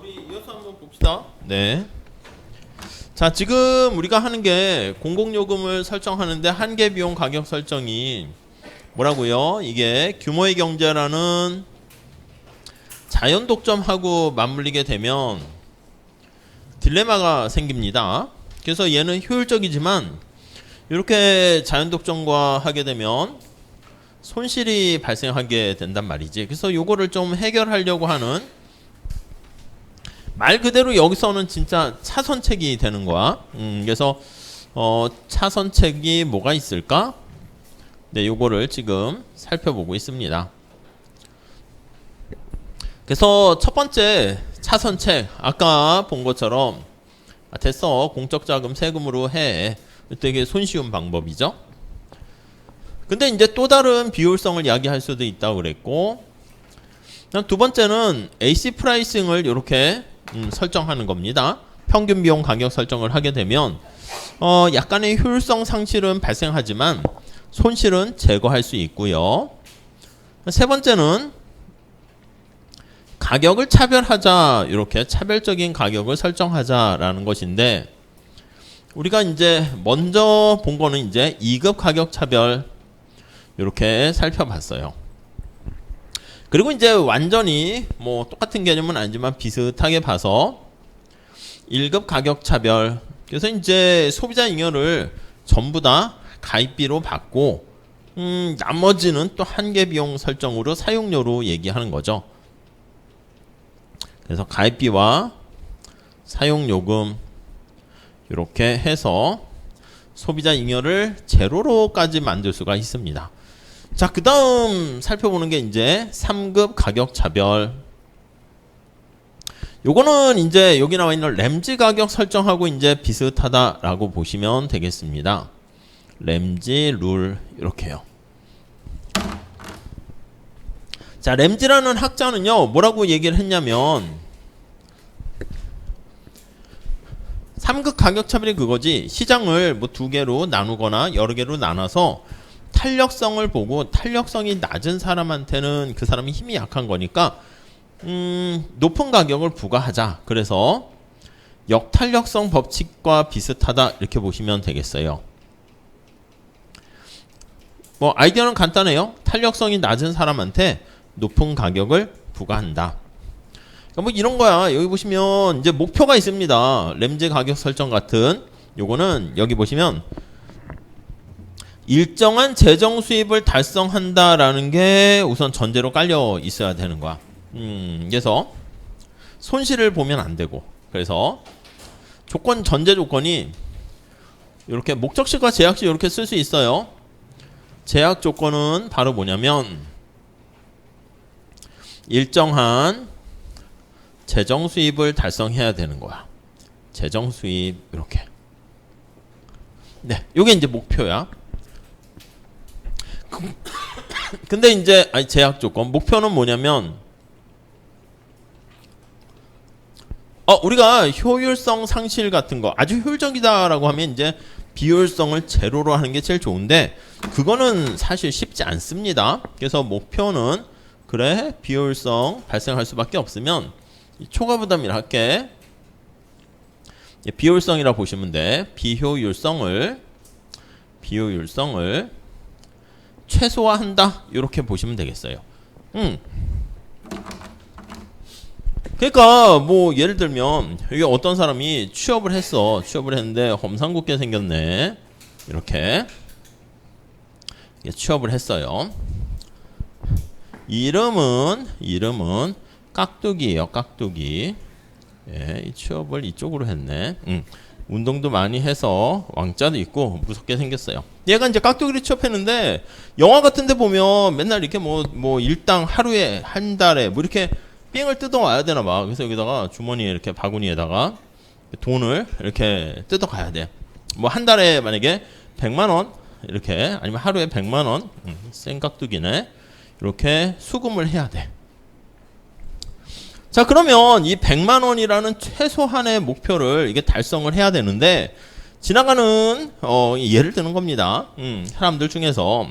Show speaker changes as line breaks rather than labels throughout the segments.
우리 이어서 한번 봅시다. 네. 자, 지금 우리가 하는 게 공공요금을 설정하는데 한계 비용 가격 설정이 뭐라고요? 이게 규모의 경제라는 자연 독점하고 맞물리게 되면 딜레마가 생깁니다. 그래서 얘는 효율적이지만 이렇게 자연 독점과 하게 되면 손실이 발생하게 된단 말이지. 그래서 요거를 좀 해결하려고 하는, 말 그대로 여기서는 진짜 차선책이 되는 거야. 그래서 차선책이 뭐가 있을까? 네, 요거를 지금 살펴보고 있습니다. 그래서 첫 번째 차선책, 아까 본 것처럼 됐어, 공적자금 세금으로 해. 되게 손쉬운 방법이죠. 근데 이제 또 다른 비효율성을 이야기할 수도 있다고 그랬고, 두 번째는 AC 프라이싱을 이렇게 설정하는 겁니다. 평균 비용 가격 설정을 하게 되면 약간의 효율성 상실은 발생하지만 손실은 제거할 수 있고요. 세 번째는 가격을 차별하자, 이렇게 차별적인 가격을 설정하자라는 것인데, 우리가 이제 먼저 본 거는 이제 2급 가격 차별 이렇게 살펴봤어요. 그리고 이제 완전히 뭐 똑같은 개념은 아니지만 비슷하게 봐서 1급 가격 차별, 그래서 이제 소비자 잉여를 전부 다 가입비로 받고 나머지는 또 한계 비용 설정으로 사용료로 얘기하는 거죠. 그래서 가입비와 사용요금 이렇게 해서 소비자 잉여를 제로로까지 만들 수가 있습니다. 자, 그 다음 살펴보는 게 이제 3급 가격 차별. 요거는 이제 여기 나와 있는 램지 가격 설정하고 이제 비슷하다라고 보시면 되겠습니다. 램지 룰 이렇게요. 자, 램지라는 학자는요, 뭐라고 얘기를 했냐면 3급 가격 차별이 그거지, 시장을 뭐 두 개로 나누거나 여러 개로 나눠서 탄력성을 보고 탄력성이 낮은 사람한테는 그 사람이 힘이 약한 거니까 높은 가격을 부과하자. 그래서 역탄력성 법칙과 비슷하다 이렇게 보시면 되겠어요. 뭐 아이디어는 간단해요. 탄력성이 낮은 사람한테 높은 가격을 부과한다. 그러니까 뭐 이런 거야. 여기 보시면 이제 목표가 있습니다. 램지 가격 설정 같은 요거는 여기 보시면 일정한 재정 수입을 달성한다라는 게 우선 전제로 깔려 있어야 되는 거야. 그래서 손실을 보면 안 되고, 그래서 조건, 전제 조건이 이렇게 목적식과 제약식 이렇게 쓸 수 있어요. 제약 조건은 바로 뭐냐면 일정한 재정 수입을 달성해야 되는 거야. 재정 수입 이렇게. 네, 요게 이제 목표야. 근데 이제 제약 조건, 목표는 뭐냐면 우리가 효율성 상실 같은 거, 아주 효율적이다라고 하면 이제 비효율성을 제로로 하는 게 제일 좋은데 그거는 사실 쉽지 않습니다. 그래서 목표는 그래 비효율성 발생할 수밖에 없으면 초과 부담이라 할게. 비효율성이라 보시면 돼. 비효율성을 최소화한다 이렇게 보시면 되겠어요. 그러니까 뭐 예를 들면 여기 어떤 사람이 취업을 했는데 험상궂게 생겼네. 이렇게 취업을 했어요. 이름은 깍두기예요. 깍두기. 예, 이 취업을 이쪽으로 했네. 운동도 많이 해서 왕자도 있고 무섭게 생겼어요. 얘가 이제 깍두기를 취업했는데 영화 같은 데 보면 맨날 이렇게 뭐 일당 하루에 한 달에 뭐 이렇게 삥을 뜯어 와야 되나 봐. 그래서 여기다가 주머니에 이렇게 바구니에다가 돈을 이렇게 뜯어 가야 돼. 뭐 한 달에 만약에 100만 원 이렇게, 아니면 하루에 100만 원, 센 깍두기네. 이렇게 수금을 해야 돼. 자, 그러면 이 100만 원이라는 최소한의 목표를 이게 달성을 해야 되는데 지나가는 예를 드는 겁니다. 사람들 중에서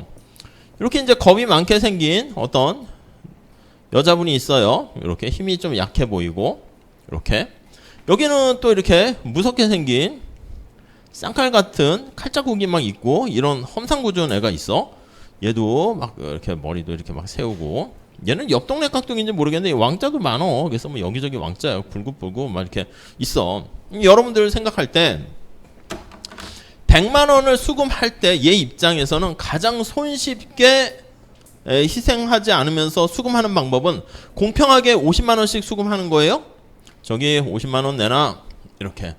이렇게 이제 겁이 많게 생긴 어떤 여자분이 있어요. 이렇게 힘이 좀 약해 보이고 이렇게. 여기는 또 이렇게 무섭게 생긴 쌍칼 같은 칼자국이 막 있고 이런 험상궂은 애가 있어. 얘도 막 이렇게 머리도 이렇게 막 세우고. 얘는 옆 동네 깍두기인지 모르겠는데 왕자도 많어. 그래서 뭐 여기저기 왕자야 불긋불긋 막 이렇게 있어. 여러분들 생각할 때 100만 원을 수금할 때 얘 입장에서는 가장 손쉽게 희생하지 않으면서 수금하는 방법은 공평하게 50만 원씩 수금하는 거예요. 저기 50만 원 내놔 이렇게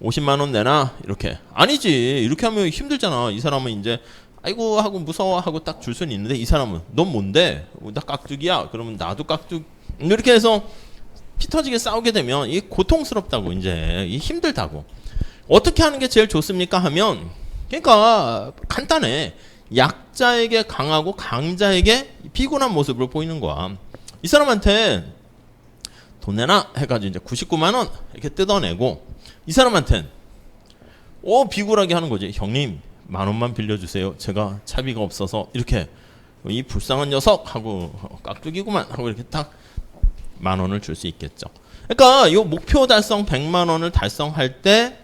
50만 원 내놔 이렇게. 아니지. 이렇게 하면 힘들잖아. 이 사람은 이제 아이고 하고 무서워하고 딱 줄 수는 있는데 이 사람은 넌 뭔데? 나 깍두기야. 그러면 나도 깍두기. 이렇게 해서 피 터지게 싸우게 되면 이게 고통스럽다고 이제 이 힘들다고. 어떻게 하는 게 제일 좋습니까 하면 그러니까 간단해. 약자에게 강하고 강자에게 피곤한 모습을 보이는 거야. 이 사람한테 돈 내놔 해가지고 이제 99만 원 이렇게 뜯어내고 이 사람한테는 비굴하게 하는 거지. 형님 10,000원만 빌려주세요. 제가 차비가 없어서 이렇게 이 불쌍한 녀석 하고 깍두기구만 하고 이렇게 딱 10,000원을 줄 수 있겠죠. 그러니까 이 목표 달성 100만 원을 달성할 때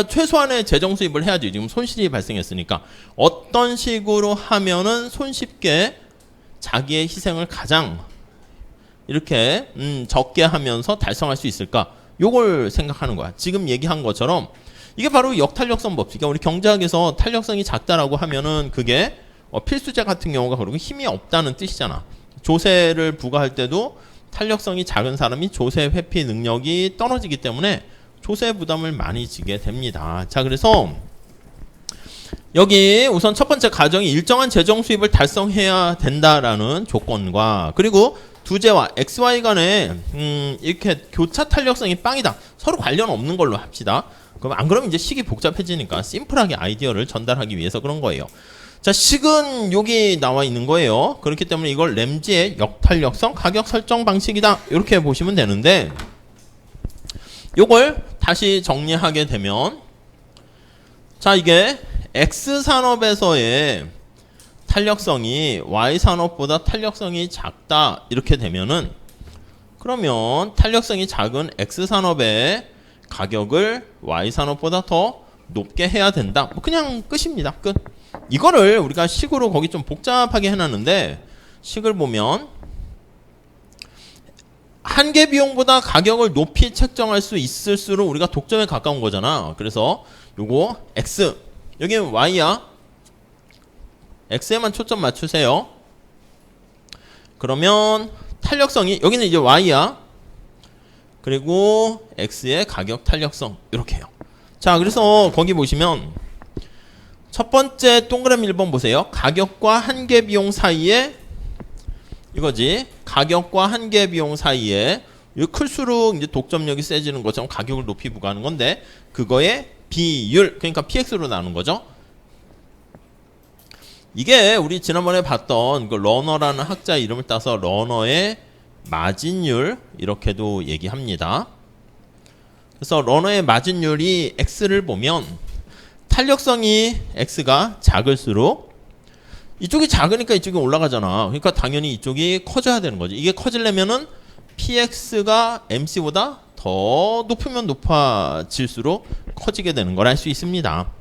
최소한의 재정 수입을 해야지. 지금 손실이 발생했으니까 어떤 식으로 하면은 손쉽게 자기의 희생을 가장 이렇게 적게 하면서 달성할 수 있을까? 요걸 생각하는 거야. 지금 얘기한 것처럼 이게 바로 역탄력성 법칙이야. 우리 경제학에서 탄력성이 작다라고 하면은 그게 필수제 같은 경우가 그러고 힘이 없다는 뜻이잖아. 조세를 부과할 때도 탄력성이 작은 사람이 조세 회피 능력이 떨어지기 때문에 조세 부담을 많이 지게 됩니다. 자, 그래서 여기 우선 첫 번째 가정이 일정한 재정 수입을 달성해야 된다라는 조건과 그리고 두제와 XY 간에 이렇게 교차 탄력성이 빵이다. 서로 관련 없는 걸로 합시다. 그럼 안 그러면 이제 식이 복잡해지니까 심플하게 아이디어를 전달하기 위해서 그런 거예요. 자, 식은 여기 나와 있는 거예요. 그렇기 때문에 이걸 램지의 역탄력성 가격 설정 방식이다. 이렇게 보시면 되는데 요걸 다시 정리하게 되면 자, 이게 X산업에서의 탄력성이 Y산업보다 탄력성이 작다 이렇게 되면은 그러면 탄력성이 작은 X산업의 가격을 Y산업보다 더 높게 해야 된다. 뭐 그냥 끝입니다. 끝. 이거를 우리가 식으로 거기 좀 복잡하게 해놨는데 식을 보면 한계 비용보다 가격을 높이 책정할 수 있을수록 우리가 독점에 가까운 거잖아. 그래서 요거 X 여기는 Y야. X에만 초점 맞추세요. 그러면 탄력성이 여기는 이제 Y야. 그리고 X의 가격 탄력성 이렇게 해요. 자, 그래서 거기 보시면 첫 번째 동그라미 1번 보세요. 가격과 한계 비용 사이에 이거지. 가격과 한계 비용 사이에 클수록 이제 독점력이 세지는 것처럼 가격을 높이 부과하는 건데 그거의 비율 그러니까 PX로 나눈 거죠. 이게 우리 지난번에 봤던 그 러너라는 학자 이름을 따서 러너의 마진율 이렇게도 얘기합니다. 그래서 러너의 마진율이 X를 보면 탄력성이 X가 작을수록 이쪽이 작으니까 이쪽이 올라가잖아. 그러니까 당연히 이쪽이 커져야 되는 거지. 이게 커지려면은 PX가 MC보다 더 높으면 높아질수록 커지게 되는 걸 알 수 있습니다.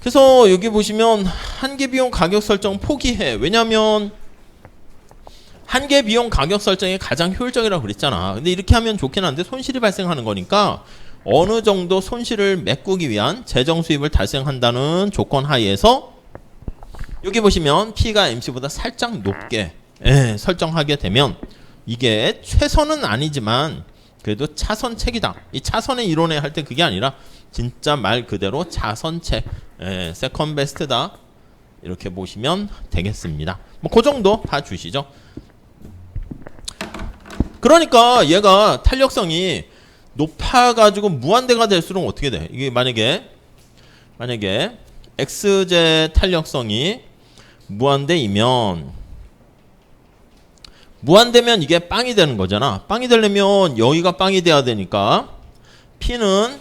그래서 여기 보시면 한계 비용 가격 설정 포기해. 왜냐면 한계 비용 가격 설정이 가장 효율적이라고 그랬잖아. 근데 이렇게 하면 좋긴 한데 손실이 발생하는 거니까 어느 정도 손실을 메꾸기 위한 재정 수입을 달성한다는 조건 하에서 여기 보시면 P가 MC보다 살짝 높게 설정하게 되면 이게 최선은 아니지만 그래도 차선책이다. 이 차선의 이론에 할 때 그게 아니라 진짜 말 그대로 차선책, 세컨 베스트다. 이렇게 보시면 되겠습니다. 뭐 그 정도 봐주시죠. 그러니까 얘가 탄력성이 높아가지고 무한대가 될수록 어떻게 돼? 이게 만약에 X제 탄력성이 무한대이면 무한대면 이게 빵이 되는 거잖아. 빵이 되려면 여기가 빵이 돼야 되니까 P는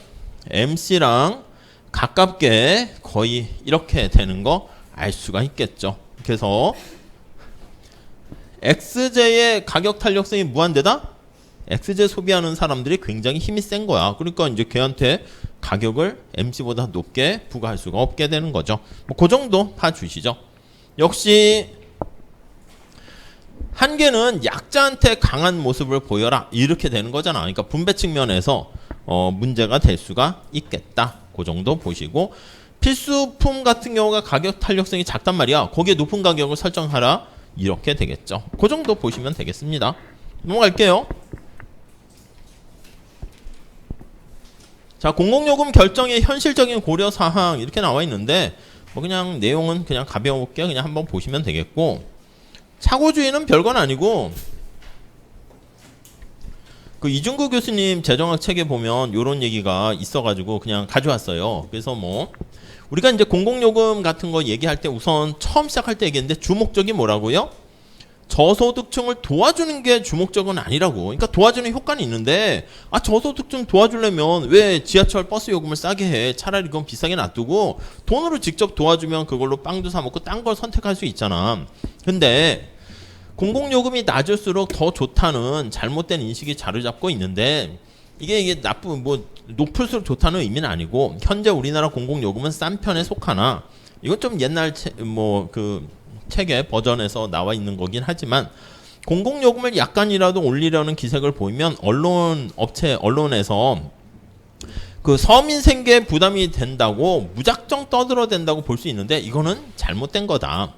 MC랑 가깝게 거의 이렇게 되는 거 알 수가 있겠죠. 그래서 XJ의 가격 탄력성이 무한대다? 엑스제 소비하는 사람들이 굉장히 힘이 센 거야. 그러니까 이제 걔한테 가격을 MC보다 높게 부과할 수가 없게 되는 거죠. 뭐 그 정도 봐주시죠. 역시 한계는 약자한테 강한 모습을 보여라 이렇게 되는 거잖아. 그러니까 분배 측면에서 문제가 될 수가 있겠다. 그 정도 보시고 필수품 같은 경우가 가격 탄력성이 작단 말이야. 거기에 높은 가격을 설정하라 이렇게 되겠죠. 그 정도 보시면 되겠습니다. 넘어갈게요. 자, 공공요금 결정의 현실적인 고려사항 이렇게 나와 있는데 뭐 그냥 내용은 그냥 가볍게 그냥 한번 보시면 되겠고, 착오주의는 별건 아니고 그 이중구 교수님 재정학 책에 보면 요런 얘기가 있어가지고 그냥 가져왔어요. 그래서 뭐 우리가 이제 공공요금 같은 거 얘기할 때 우선 처음 시작할 때 얘기했는데 주목적이 뭐라고요? 저소득층을 도와주는 게 주목적은 아니라고. 그러니까 도와주는 효과는 있는데 저소득층 도와주려면 왜 지하철 버스 요금을 싸게 해? 차라리 그건 비싸게 놔두고 돈으로 직접 도와주면 그걸로 빵도 사 먹고 딴 걸 선택할 수 있잖아. 근데 공공요금이 낮을수록 더 좋다는 잘못된 인식이 자리잡고 있는데 이게 나쁜 뭐 높을수록 좋다는 의미는 아니고, 현재 우리나라 공공요금은 싼 편에 속하나 이건 좀 옛날 책의 버전에서 나와 있는 거긴 하지만 공공요금을 약간이라도 올리려는 기색을 보이면 언론에서 그 서민 생계에 부담이 된다고 무작정 떠들어댄다고 볼 수 있는데 이거는 잘못된 거다.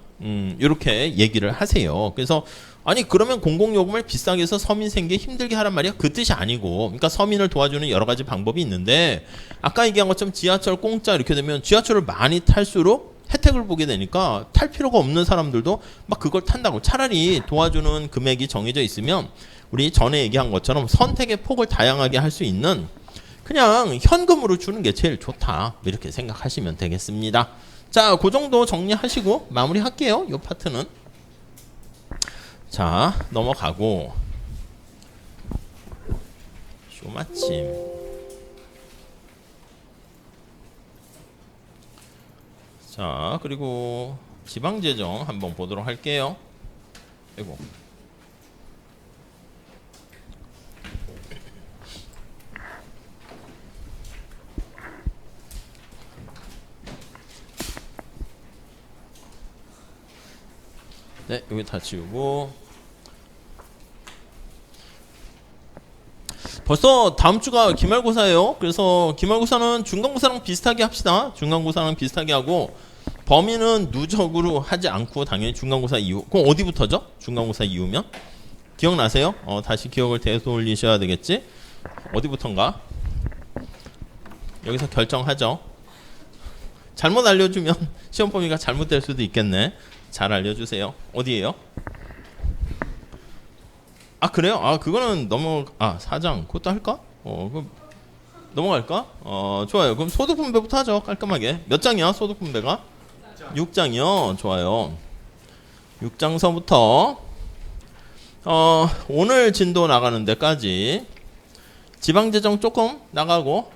이렇게 얘기를 하세요. 그래서 아니 그러면 공공요금을 비싸게 해서 서민 생계 힘들게 하란 말이야? 그 뜻이 아니고, 그러니까 서민을 도와주는 여러 가지 방법이 있는데 아까 얘기한 것처럼 지하철 공짜 이렇게 되면 지하철을 많이 탈수록 혜택을 보게 되니까 탈 필요가 없는 사람들도 막 그걸 탄다고. 차라리 도와주는 금액이 정해져 있으면 우리 전에 얘기한 것처럼 선택의 폭을 다양하게 할 수 있는 그냥 현금으로 주는 게 제일 좋다. 이렇게 생각하시면 되겠습니다. 자, 그 정도 정리하시고 마무리할게요. 이 파트는. 자, 넘어가고 쇼마침. 자, 그리고 지방재정 한번 보도록 할게요. 아이고. 네, 여기 다 지우고. 벌써 다음 주가 기말고사예요. 그래서 기말고사는 중간고사랑 비슷하게 합시다. 중간고사랑 비슷하게 하고 범위는 누적으로 하지 않고 당연히 중간고사 이후. 그럼 어디부터죠? 중간고사 이후면? 기억나세요? 다시 기억을 되돌리셔야 되겠지? 어디부턴가? 여기서 결정하죠. 잘못 알려주면 시험 범위가 잘못될 수도 있겠네. 잘 알려주세요. 어디에요? 아, 그래요? 아, 그거는 사장 그것도 할까? 그럼 넘어갈까? 좋아요. 그럼 소득분배부터 하죠. 깔끔하게. 몇 장이야 소득분배가? 6장이요. 좋아요. 6장서부터 오늘 진도 나가는 데까지 지방재정 조금 나가고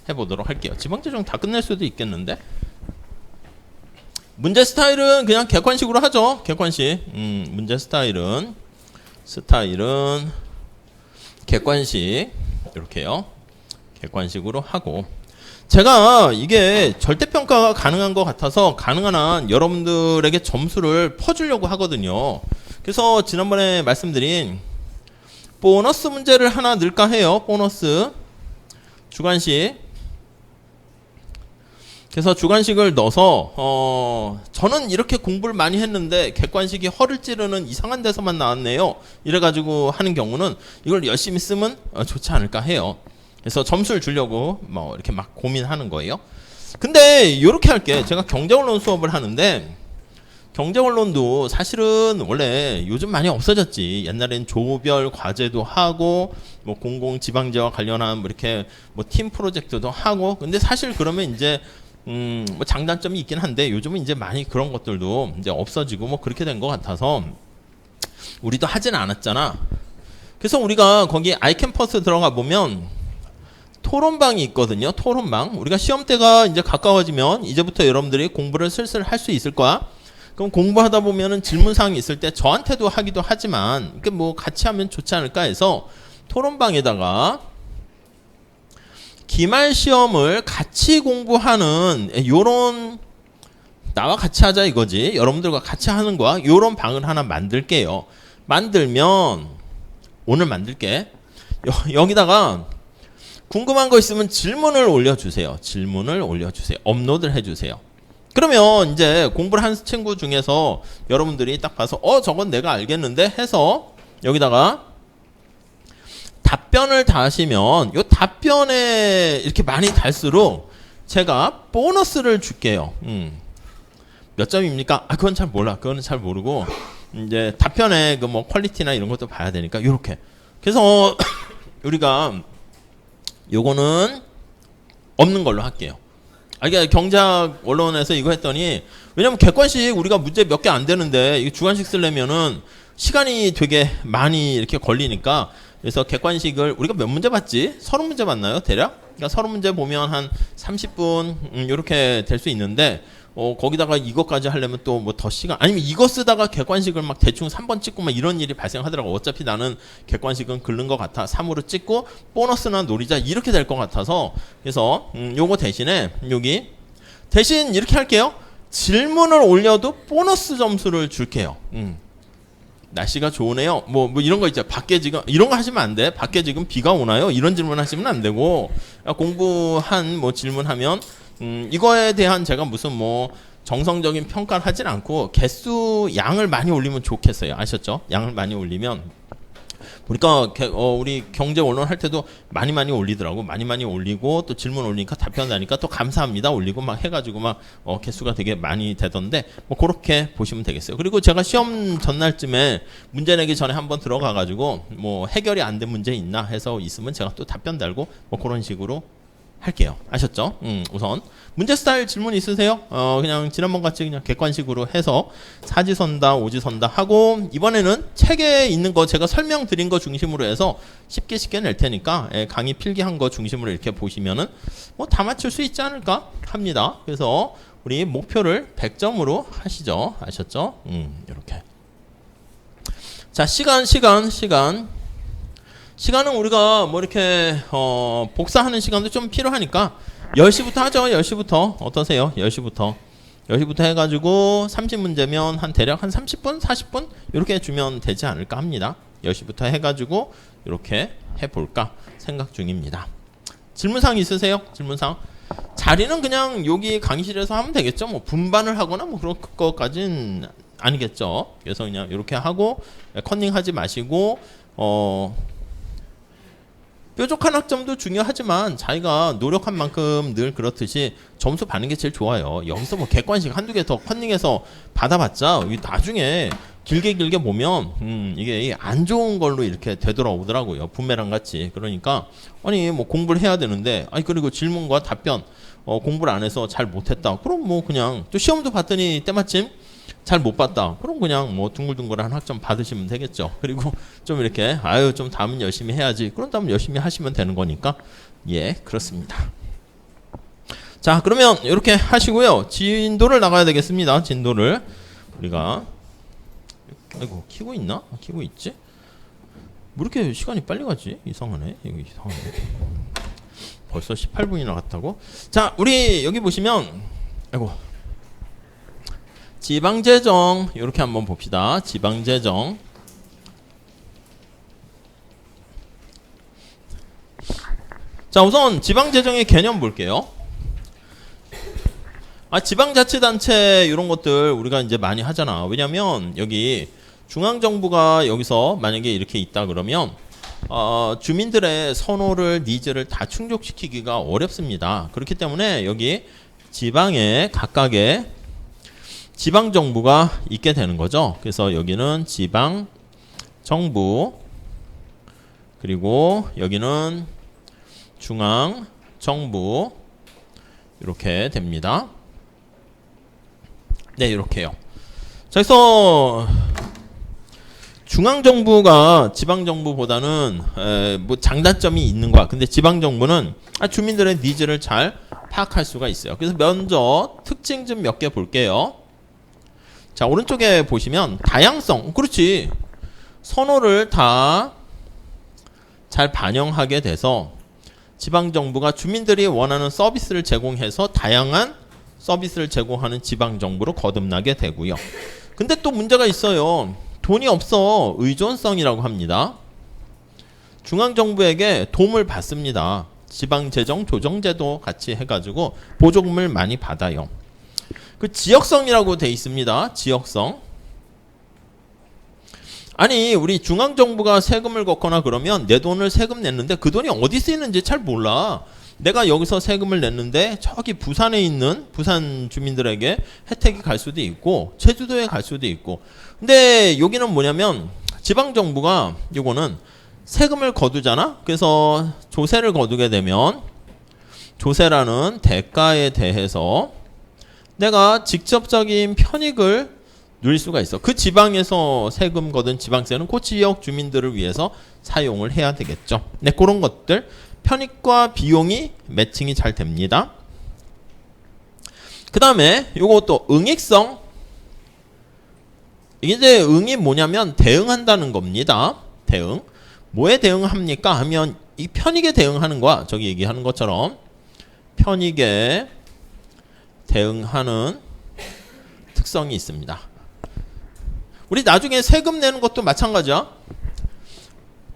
해보도록 할게요. 지방재정 다 끝낼 수도 있겠는데. 문제 스타일은 그냥 객관식으로 하죠. 객관식. 문제 스타일은 객관식 이렇게요. 객관식으로 하고, 제가 이게 절대평가가 가능한 것 같아서 가능한 한 여러분들에게 점수를 퍼주려고 하거든요. 그래서 지난번에 말씀드린 보너스 문제를 하나 넣을까 해요. 보너스 주관식. 그래서 주관식을 넣어서 저는 이렇게 공부를 많이 했는데 객관식이 허를 찌르는 이상한 데서만 나왔네요. 이래가지고 하는 경우는 이걸 열심히 쓰면 좋지 않을까 해요. 그래서 점수를 주려고 뭐 이렇게 막 고민하는 거예요. 근데 이렇게 할게. 제가 경제언론 수업을 하는데 경제언론도 사실은 원래 요즘 많이 없어졌지. 옛날엔 조별 과제도 하고 뭐 공공지방제와 관련한 뭐 이렇게 뭐 팀 프로젝트도 하고, 근데 사실 그러면 이제 뭐 장단점이 있긴 한데 요즘은 이제 많이 그런 것들도 이제 없어지고 뭐 그렇게 된 것 같아서 우리도 하진 않았잖아. 그래서 우리가 거기 아이캠퍼스 들어가 보면 토론방이 있거든요. 토론방. 우리가 시험때가 이제 가까워지면 이제부터 여러분들이 공부를 슬슬 할 수 있을 거야. 그럼 공부하다 보면은 질문사항이 있을 때 저한테도 하기도 하지만 뭐 같이 하면 좋지 않을까 해서 토론방에다가 기말 시험을 같이 공부하는 요런 나와 같이 하자 이거지. 여러분들과 같이 하는 거야. 요런 방을 하나 만들게요. 만들면 오늘 만들게. 여기다가 궁금한 거 있으면 질문을 올려주세요. 질문을 올려주세요. 업로드를 해주세요. 그러면 이제 공부를 한 친구 중에서 여러분들이 딱 봐서 저건 내가 알겠는데 해서 여기다가 답변을 다시면 요 답변에 이렇게 많이 달수록 제가 보너스를 줄게요. 몇 점입니까? 그건 잘 몰라. 그거는 잘 모르고 이제 답변의 그 뭐 퀄리티나 이런 것도 봐야 되니까 요렇게. 그래서 우리가 요거는 없는 걸로 할게요. 이게 경제학 원론에서 이거 했더니 왜냐면 객관식 우리가 문제 몇 개 안 되는데 이거 주관식 쓰려면은 시간이 되게 많이 이렇게 걸리니까 그래서 객관식을 우리가 몇 문제 봤지? 30문제 봤나요? 대략? 그러니까 30문제 보면 한 30분 이렇게 될 수 있는데 거기다가 이것까지 하려면 또 뭐 더 시간 아니면 이거 쓰다가 객관식을 막 대충 3번 찍고 막 이런 일이 발생하더라고. 어차피 나는 객관식은 긁는 것 같아. 3으로 찍고 보너스나 노리자 이렇게 될 것 같아서 그래서 요거 대신에 여기 대신 이렇게 할게요. 질문을 올려도 보너스 점수를 줄게요. 날씨가 좋으네요. 뭐 이런 거 있죠. 밖에 지금 이런 거 하시면 안 돼. 밖에 지금 비가 오나요? 이런 질문 하시면 안 되고 공부한 뭐 질문하면 이거에 대한 제가 무슨 뭐 정성적인 평가를 하진 않고 개수 양을 많이 올리면 좋겠어요. 아셨죠? 양을 많이 올리면 보니까 우리 경제 원론 할 때도 많이 올리더라고. 많이 올리고 또 질문 올리니까 답변 나니까 또 감사합니다 올리고 막 해가지고 막 개수가 되게 많이 되던데 뭐 그렇게 보시면 되겠어요. 그리고 제가 시험 전날쯤에 문제 내기 전에 한번 들어가가지고 뭐 해결이 안 된 문제 있나 해서 있으면 제가 또 답변 달고 뭐 그런 식으로 할게요. 아셨죠? 우선 문제 스타일 질문 있으세요? 그냥 지난번 같이 그냥 객관식으로 해서 사지선다 오지선다 하고 이번에는 책에 있는 거 제가 설명드린 거 중심으로 해서 쉽게 낼 테니까 강의 필기한 거 중심으로 이렇게 보시면은 뭐 다 맞출 수 있지 않을까 합니다. 그래서 우리 목표를 100점으로 하시죠. 아셨죠? 이렇게. 자, 시간은 우리가 뭐 이렇게 복사하는 시간도 좀 필요하니까 10시부터 하죠. 10시부터 어떠세요? 10시부터 해가지고 30문제면 한 대략 한 30분 40분 이렇게 주면 되지 않을까 합니다. 10시부터 해가지고 이렇게 해볼까 생각 중입니다. 질문사항 있으세요? 질문사항 자리는 그냥 여기 강의실에서 하면 되겠죠. 뭐 분반을 하거나 뭐 그런 것까지는 아니겠죠. 그래서 그냥 이렇게 하고 컨닝하지 마시고 뾰족한 학점도 중요하지만 자기가 노력한 만큼 늘 그렇듯이 점수 받는 게 제일 좋아요. 여기서 뭐 객관식 한두 개 더 컨닝해서 받아봤자 나중에 길게 보면 이게 안 좋은 걸로 이렇게 되돌아오더라고요. 분매랑 같이. 그러니까 아니 뭐 공부를 해야 되는데 그리고 질문과 답변 공부를 안 해서 잘 못했다. 그럼 뭐 그냥 또 시험도 봤더니 때마침 잘 못 봤다. 그럼 그냥 뭐 둥글둥글한 학점 받으시면 되겠죠. 그리고 좀 이렇게 좀 다음은 열심히 해야지. 그런 다음 열심히 하시면 되는 거니까 그렇습니다. 자, 그러면 이렇게 하시고요. 진도를 나가야 되겠습니다. 진도를 우리가 키고 있나? 키고 있지? 뭐 이렇게 시간이 빨리 가지? 이상하네. 이거 이상하네. 벌써 18분이나 갔다고? 자, 우리 여기 보시면 지방재정 이렇게 한번 봅시다. 지방재정 자, 우선 지방재정의 개념 볼게요. 지방자치단체 이런 것들 우리가 이제 많이 하잖아. 왜냐면 여기 중앙정부가 여기서 만약에 이렇게 있다 그러면 주민들의 선호를 니즈를 다 충족시키기가 어렵습니다. 그렇기 때문에 여기 지방에 각각의 지방정부가 있게 되는 거죠. 그래서 여기는 지방정부 그리고 여기는 중앙정부 이렇게 됩니다. 네, 이렇게요. 자, 그래서 중앙정부가 지방정부보다는 뭐 장단점이 있는 거야. 근데 지방정부는 주민들의 니즈를 잘 파악할 수가 있어요. 그래서 먼저 특징 좀 몇 개 볼게요. 자, 오른쪽에 보시면 다양성. 그렇지. 선호를 다 잘 반영하게 돼서 지방정부가 주민들이 원하는 서비스를 제공해서 다양한 서비스를 제공하는 지방정부로 거듭나게 되고요. 근데 또 문제가 있어요. 돈이 없어 의존성이라고 합니다. 중앙정부에게 도움을 받습니다. 지방재정조정제도 같이 해가지고 보조금을 많이 받아요. 그 지역성이라고 돼 있습니다. 지역성. 아니 우리 중앙정부가 세금을 걷거나 그러면 내 돈을 세금 냈는데 그 돈이 어디 쓰이는지 잘 몰라. 내가 여기서 세금을 냈는데 저기 부산에 있는 부산 주민들에게 혜택이 갈 수도 있고 제주도에 갈 수도 있고. 근데 여기는 뭐냐면 지방정부가 요거는 세금을 거두잖아. 그래서 조세를 거두게 되면 조세라는 대가에 대해서 내가 직접적인 편익을 누릴 수가 있어. 그 지방에서 세금 거둔 지방세는 그 지역 주민들을 위해서 사용을 해야 되겠죠. 네, 그런 것들 편익과 비용이 매칭이 잘 됩니다. 그 다음에 요것도 응익성. 이제 응이 뭐냐면 대응한다는 겁니다. 대응. 뭐에 대응합니까? 하면 이 편익에 대응하는 거야. 저기 얘기하는 것처럼 편익에 대응하는 특성이 있습니다. 우리 나중에 세금 내는 것도 마찬가지야.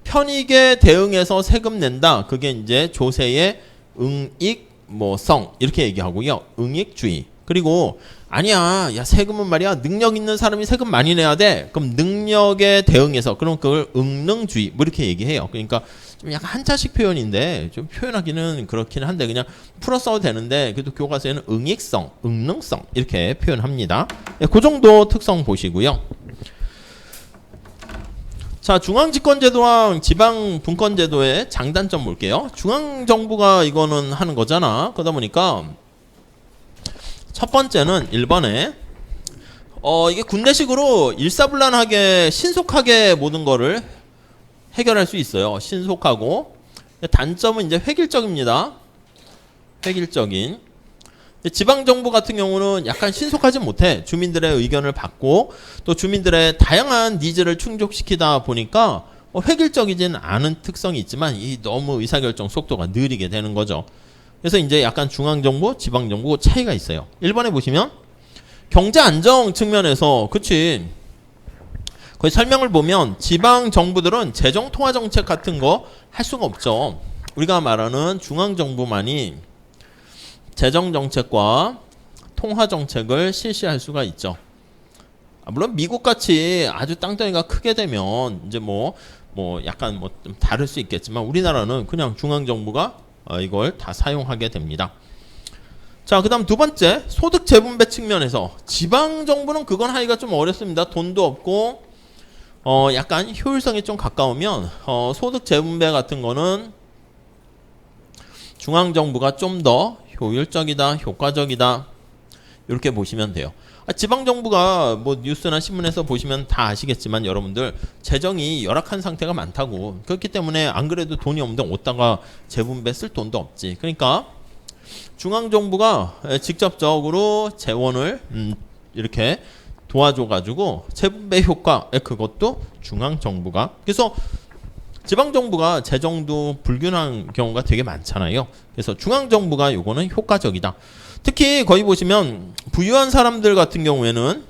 편익에 대응해서 세금 낸다. 그게 이제 조세의 응익성 이렇게 얘기하고요. 응익주의. 그리고 아니야, 야 세금은 말이야 능력 있는 사람이 세금 많이 내야 돼. 그럼 능력에 대응해서 그럼 그걸 응능주의 뭐 이렇게 얘기해요. 그러니까 좀 약간 한자식 표현인데 좀 표현하기는 그렇긴 한데 그냥 풀어 써도 되는데 그래도 교과서에는 응익성, 응능성 이렇게 표현합니다. 네, 그 정도 특성 보시고요. 자, 중앙집권제도랑 지방분권제도의 장단점 볼게요. 중앙정부가 이거는 하는 거잖아. 그러다 보니까 첫 번째는 1번에 이게 군대식으로 일사불란하게 신속하게 모든 거를 해결할 수 있어요. 신속하고. 단점은 이제 획일적입니다. 획일적인. 지방정부 같은 경우는 약간 신속하지 못해. 주민들의 의견을 받고 또 주민들의 다양한 니즈를 충족시키다 보니까 획일적이진 않은 특성이 있지만 이 너무 의사결정 속도가 느리게 되는 거죠. 그래서 이제 약간 중앙정부, 지방정부 차이가 있어요. 1번에 보시면 경제안정 측면에서 그치 거기 설명을 보면 지방정부들은 재정통화정책 같은 거 할 수가 없죠. 우리가 말하는 중앙정부만이 재정정책과 통화정책을 실시할 수가 있죠. 물론 미국같이 아주 땅덩이가 크게 되면 이제 뭐 약간 좀 다를 수 있겠지만 우리나라는 그냥 중앙정부가 이걸 다 사용하게 됩니다. 자, 그 다음 두 번째 소득 재분배 측면에서 지방정부는 그건 하기가 좀 어렵습니다. 돈도 없고 약간 효율성이 좀 가까우면 소득 재분배 같은 거는 중앙정부가 좀 더 효율적이다, 효과적이다 이렇게 보시면 돼요. 지방정부가 뭐 뉴스나 신문에서 보시면 다 아시겠지만 여러분들 재정이 열악한 상태가 많다고. 그렇기 때문에 안 그래도 돈이 없는데 어디다가 재분배 쓸 돈도 없지. 그러니까 중앙정부가 직접적으로 재원을 이렇게 도와줘가지고 재분배 효과 그것도 중앙정부가. 그래서 지방정부가 재정도 불균한 경우가 되게 많잖아요. 그래서 중앙정부가 요거는 효과적이다. 특히 거기 보시면 부유한 사람들 같은 경우에는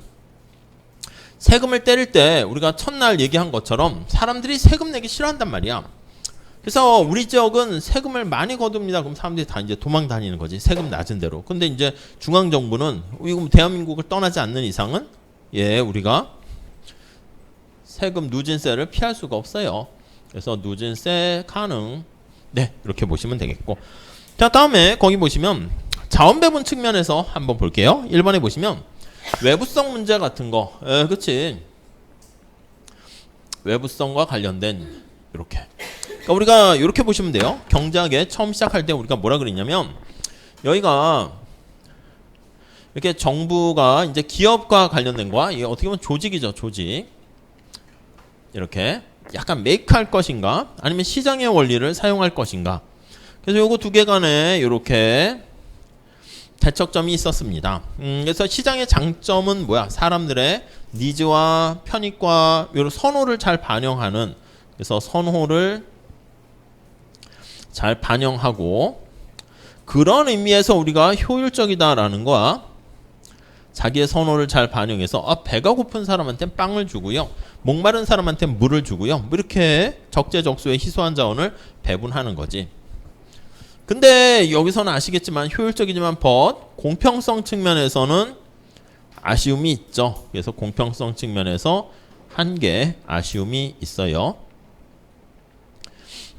세금을 때릴 때 우리가 첫날 얘기한 것처럼 사람들이 세금 내기 싫어한단 말이야. 그래서 우리 지역은 세금을 많이 거둡니다. 그럼 사람들이 다 이제 도망 다니는 거지. 세금 낮은 대로. 근데 이제 중앙정부는 이거 대한민국을 떠나지 않는 이상은 우리가 세금 누진세를 피할 수가 없어요. 그래서 누진세 가능. 네, 이렇게 보시면 되겠고. 자, 다음에 거기 보시면 자원배분 측면에서 한번 볼게요. 1번에 보시면 외부성 문제 같은 거. 그치. 외부성과 관련된 이렇게. 그러니까 우리가 이렇게 보시면 돼요. 경제학에 처음 시작할 때 우리가 뭐라 그랬냐면 여기가 이렇게 정부가 이제 기업과 관련된 거야. 이게 어떻게 보면 조직이죠, 조직. 이렇게 약간 메이크할 것인가 아니면 시장의 원리를 사용할 것인가. 그래서 요거 두 개 간에 이렇게 대척점이 있었습니다. 그래서 시장의 장점은 뭐야? 사람들의 니즈와 편익과 이런 선호를 잘 반영하는. 그래서 선호를 잘 반영하고 그런 의미에서 우리가 효율적이다라는 거야. 자기의 선호를 잘 반영해서 배가 고픈 사람한테는 빵을 주고요. 목마른 사람한테는 물을 주고요. 뭐 이렇게 적재적소의 희소한 자원을 배분하는 거지. 근데 여기서는 아시겠지만 효율적이지만 공평성 측면에서는 아쉬움이 있죠. 그래서 공평성 측면에서 한계 아쉬움이 있어요.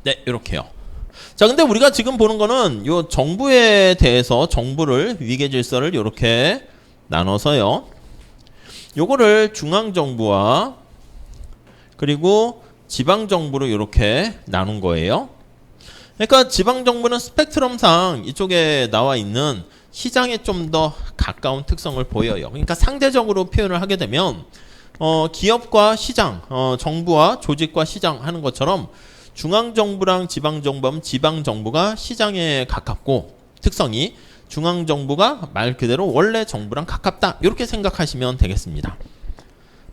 네, 이렇게요. 자, 근데 우리가 지금 보는 거는 요 정부에 대해서 정부를 위계 질서를 이렇게 나눠서요. 요거를 중앙 정부와 그리고 지방 정부로 이렇게 나눈 거예요. 그러니까 지방 정부는 스펙트럼상 이쪽에 나와 있는 시장에 좀 더 가까운 특성을 보여요. 그러니까 상대적으로 표현을 하게 되면 기업과 시장, 정부와 조직과 시장 하는 것처럼 중앙정부랑 지방정부하면 지방정부가 시장에 가깝고 특성이 중앙정부가 말 그대로 원래 정부랑 가깝다. 이렇게 생각하시면 되겠습니다.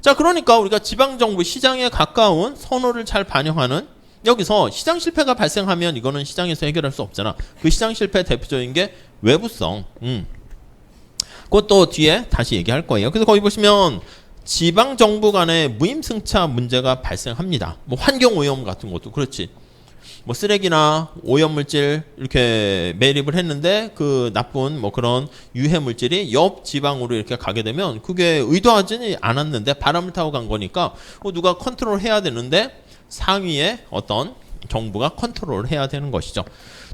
자, 그러니까 우리가 지방정부 시장에 가까운 선호를 잘 반영하는 여기서 시장 실패가 발생하면 이거는 시장에서 해결할 수 없잖아. 그 시장 실패 대표적인 게 외부성. 그것도 뒤에 다시 얘기할 거예요. 그래서 거기 보시면 지방 정부 간의 무임승차 문제가 발생합니다. 뭐 환경오염 같은 것도 그렇지. 뭐 쓰레기나 오염물질 이렇게 매립을 했는데 그 나쁜 뭐 그런 유해물질이 옆 지방으로 이렇게 가게 되면 그게 의도하지 않았는데 바람을 타고 간 거니까 누가 컨트롤 해야 되는데 상위의 어떤 정부가 컨트롤을 해야 되는 것이죠.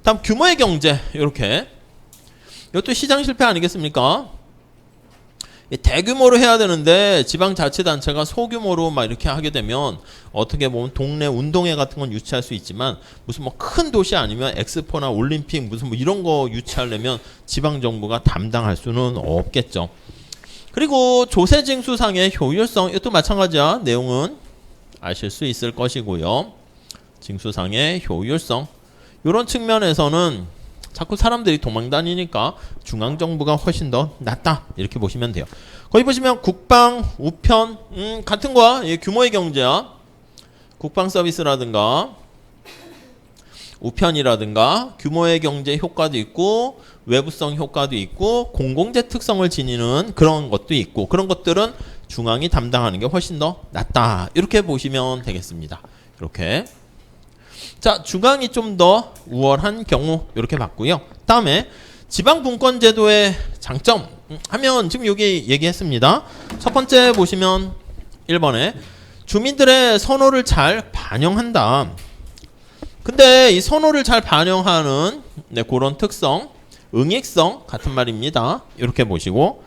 다음 규모의 경제 이렇게 이것도 시장 실패 아니겠습니까? 대규모로 해야 되는데 지방자치단체가 소규모로 막 이렇게 하게 되면 어떻게 보면 동네 운동회 같은 건 유치할 수 있지만 무슨 뭐 큰 도시 아니면 엑스포나 올림픽 무슨 뭐 이런 거 유치하려면 지방정부가 담당할 수는 없겠죠. 그리고 조세징수상의 효율성 이것도 마찬가지야. 내용은 아실 수 있을 것이고요. 징수상의 효율성 이런 측면에서는 자꾸 사람들이 도망다니니까 중앙정부가 훨씬 더 낫다 이렇게 보시면 돼요. 거기 보시면 국방, 우편 같은 거야. 규모의 경제야. 국방 서비스라든가 우편이라든가 규모의 경제 효과도 있고 외부성 효과도 있고 공공재 특성을 지니는 그런 것도 있고 그런 것들은 중앙이 담당하는 게 훨씬 더 낫다 이렇게 보시면 되겠습니다. 이렇게 자, 중앙이 좀 더 우월한 경우 이렇게 봤고요. 다음에 지방분권제도의 장점 하면 지금 여기 얘기했습니다. 첫 번째 보시면 1번에 주민들의 선호를 잘 반영한다. 근데 이 선호를 잘 반영하는 그런 특성, 응익성 같은 말입니다. 이렇게 보시고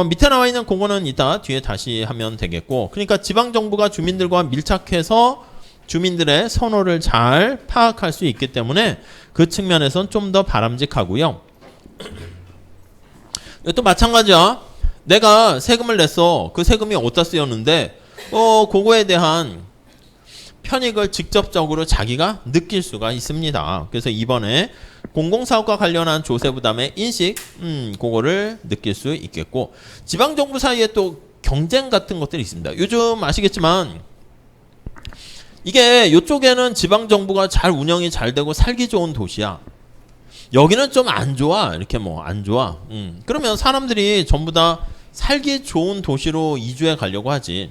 밑에 나와 있는 그거는 이따 뒤에 다시 하면 되겠고 그러니까 지방정부가 주민들과 밀착해서 주민들의 선호를 잘 파악할 수 있기 때문에 그 측면에서는 좀 더 바람직하고요. 이것도 마찬가지야. 내가 세금을 냈어. 그 세금이 어디다 쓰였는데 그거에 대한 편익을 직접적으로 자기가 느낄 수가 있습니다. 그래서 이번에 공공사업과 관련한 조세부담의 인식 그거를 느낄 수 있겠고 지방정부 사이에 또 경쟁 같은 것들이 있습니다. 요즘 아시겠지만 이게 이쪽에는 지방정부가 잘 운영이 잘 되고 살기 좋은 도시야. 여기는 좀 안 좋아. 이렇게 뭐 안 좋아. 그러면 사람들이 전부 다 살기 좋은 도시로 이주해 가려고 하지.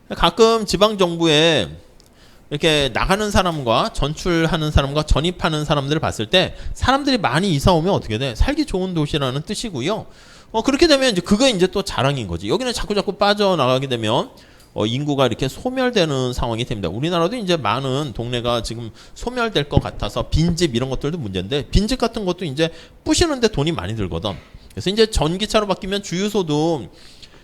가끔 지방정부에 이렇게 나가는 사람과 전출하는 사람과 전입하는 사람들을 봤을 때 사람들이 많이 이사 오면 어떻게 돼? 살기 좋은 도시라는 뜻이고요. 그렇게 되면 이제 그거 이제 또 자랑인 거지. 여기는 자꾸 빠져나가게 되면 인구가 이렇게 소멸되는 상황이 됩니다. 우리나라도 이제 많은 동네가 지금 소멸될 것 같아서 빈집 이런 것들도 문제인데 빈집 같은 것도 이제 부시는데 돈이 많이 들거든. 그래서 이제 전기차로 바뀌면 주유소도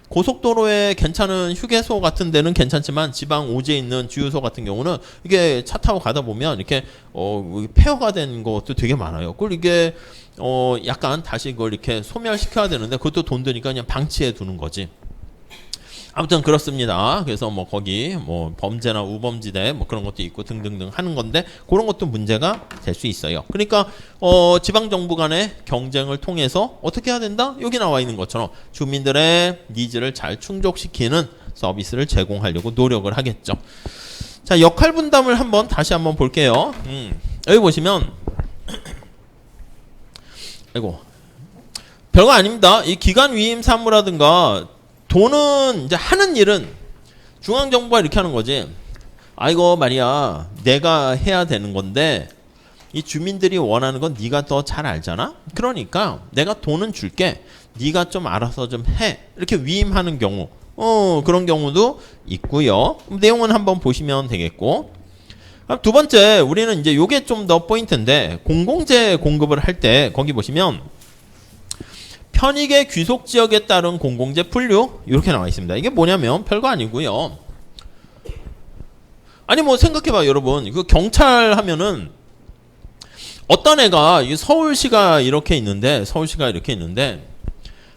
고속도로에 괜찮은 휴게소 같은 데는 괜찮지만 지방 오지에 있는 주유소 같은 경우는 이게 차 타고 가다 보면 이렇게 폐허가 된 것도 되게 많아요. 그걸 이게 약간 다시 그걸 이렇게 소멸시켜야 되는데 그것도 돈 드니까 그냥 방치해 두는 거지. 아무튼 그렇습니다. 그래서 뭐 거기 뭐 범죄나 우범지대 뭐 그런 것도 있고 등등등 하는 건데 그런 것도 문제가 될 수 있어요. 그러니까 지방 정부 간의 경쟁을 통해서 어떻게 해야 된다? 여기 나와 있는 것처럼 주민들의 니즈를 잘 충족시키는 서비스를 제공하려고 노력을 하겠죠. 자, 역할 분담을 다시 한번 볼게요. 여기 보시면 아이고 별거 아닙니다. 이 기관 위임 사무라든가 돈은 이제 하는 일은 중앙정부가 이렇게 하는 거지. 아 이거 말이야 내가 해야 되는 건데 이 주민들이 원하는 건 네가 더 잘 알잖아. 그러니까 내가 돈은 줄게. 네가 좀 알아서 좀 해. 이렇게 위임하는 경우. 그런 경우도 있고요. 내용은 한번 보시면 되겠고. 두 번째 우리는 이제 요게 좀 더 포인트인데 공공재 공급을 할 때 거기 보시면 편익의 귀속 지역에 따른 공공재 분류 이렇게 나와 있습니다. 이게 뭐냐면 별거 아니고요. 아니 뭐 생각해봐 여러분. 그 경찰 하면은 어떤 애가 서울시가 이렇게 있는데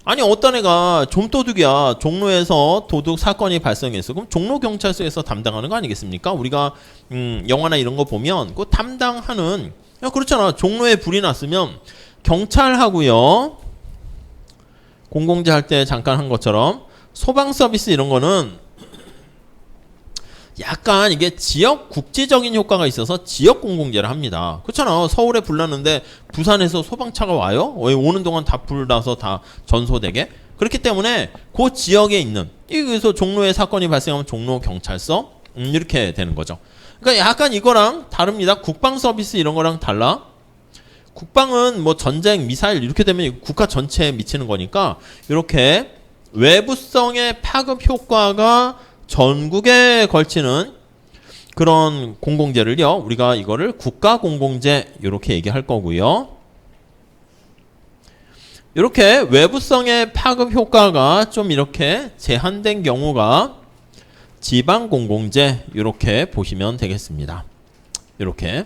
아니 어떤 애가 좀도둑이야. 종로에서 도둑 사건이 발생했어. 그럼 종로경찰서에서 담당하는 거 아니겠습니까? 우리가 영화나 이런 거 보면 그 담당하는 그렇잖아. 종로에 불이 났으면 경찰하고요. 공공재 할 때 잠깐 한 것처럼 소방 서비스 이런 거는 약간 이게 지역 국지적인 효과가 있어서 지역 공공재를 합니다. 그렇잖아. 서울에 불 났는데 부산에서 소방차가 와요? 오는 동안 다 불 나서 다 전소되게? 그렇기 때문에 그 지역에 있는 여기서 종로에 사건이 발생하면 종로 경찰서 이렇게 되는 거죠. 그러니까 약간 이거랑 다릅니다. 국방 서비스 이런 거랑 달라. 국방은 뭐 전쟁, 미사일 이렇게 되면 국가 전체에 미치는 거니까 이렇게 외부성의 파급 효과가 전국에 걸치는 그런 공공재를요. 우리가 이거를 국가공공재 이렇게 얘기할 거고요. 이렇게 외부성의 파급 효과가 좀 이렇게 제한된 경우가 지방공공재 이렇게 보시면 되겠습니다. 이렇게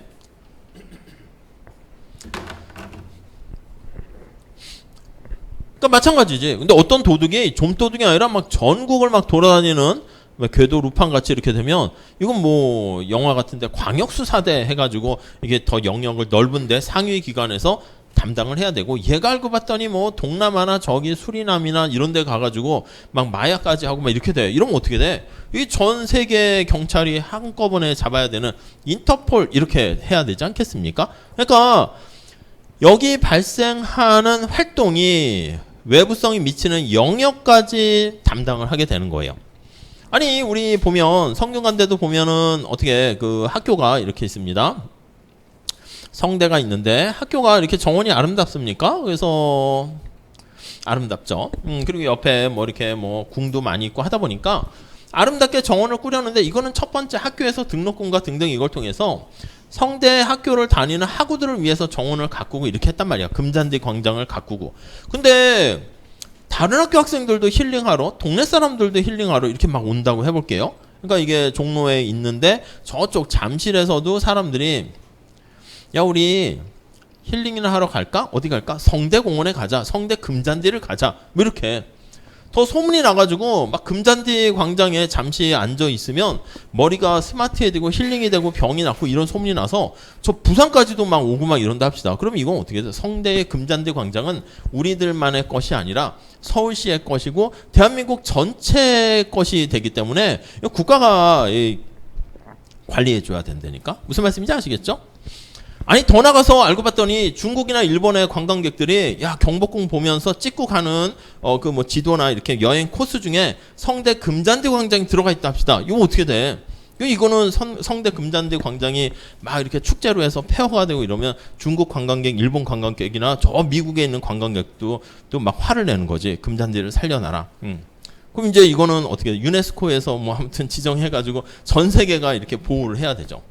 그러니까 마찬가지지. 근데 어떤 도둑이 좀도둑이 아니라 막 전국을 막 돌아다니는 궤도 루팡 같이 이렇게 되면 이건 뭐 영화 같은데 광역수사대 해가지고 이게 더 영역을 넓은데 상위 기관에서 담당을 해야 되고 얘가 알고 봤더니 뭐 동남아나 저기 수리남이나 이런 데 가가지고 막 마약까지 하고 막 이렇게 돼. 이러면 어떻게 돼? 이 전 세계 경찰이 한꺼번에 잡아야 되는 인터폴 이렇게 해야 되지 않겠습니까? 그러니까 여기 발생하는 활동이 외부성이 미치는 영역까지 담당을 하게 되는 거예요. 아니 우리 보면 성균관대도 보면은 어떻게 그 학교가 이렇게 있습니다. 성대가 있는데 학교가 이렇게 정원이 아름답습니까? 그래서 아름답죠. 그리고 옆에 뭐 이렇게 뭐 궁도 많이 있고 하다 보니까 아름답게 정원을 꾸렸는데 이거는 첫 번째 학교에서 등록금과 등등 이걸 통해서 성대 학교를 다니는 학우들을 위해서 정원을 가꾸고 이렇게 했단 말이야. 금잔디 광장을 가꾸고. 근데 다른 학교 학생들도 힐링하러, 동네 사람들도 힐링하러 이렇게 막 온다고 해볼게요. 그러니까 이게 종로에 있는데 저쪽 잠실에서도 사람들이 야 우리 힐링이나 하러 갈까? 어디 갈까? 성대공원에 가자. 성대 금잔디를 가자. 뭐 이렇게 더 소문이 나가지고 막 금잔디 광장에 잠시 앉아 있으면 머리가 스마트해지고 힐링이 되고 병이 낫고 이런 소문이 나서 저 부산까지도 막 오고 막 이런다 합시다. 그러면 이건 어떻게 돼요? 성대의 금잔디 광장은 우리들만의 것이 아니라 서울시의 것이고 대한민국 전체의 것이 되기 때문에 국가가 관리해줘야 된다니까. 무슨 말씀인지 아시겠죠? 아니 더 나가서 알고 봤더니 중국이나 일본의 관광객들이 야 경복궁 보면서 찍고 가는 그 뭐 지도나 이렇게 여행 코스 중에 성대 금잔디 광장이 들어가 있다 합시다. 이거 어떻게 돼? 이거는 성대 금잔디 광장이 막 이렇게 축제로 해서 폐허가 되고 이러면 중국 관광객, 일본 관광객이나 저 미국에 있는 관광객도 또 막 화를 내는 거지. 금잔디를 살려놔라. 그럼 이제 이거는 어떻게 돼? 유네스코에서 뭐 아무튼 지정해가지고 전 세계가 이렇게 보호를 해야 되죠.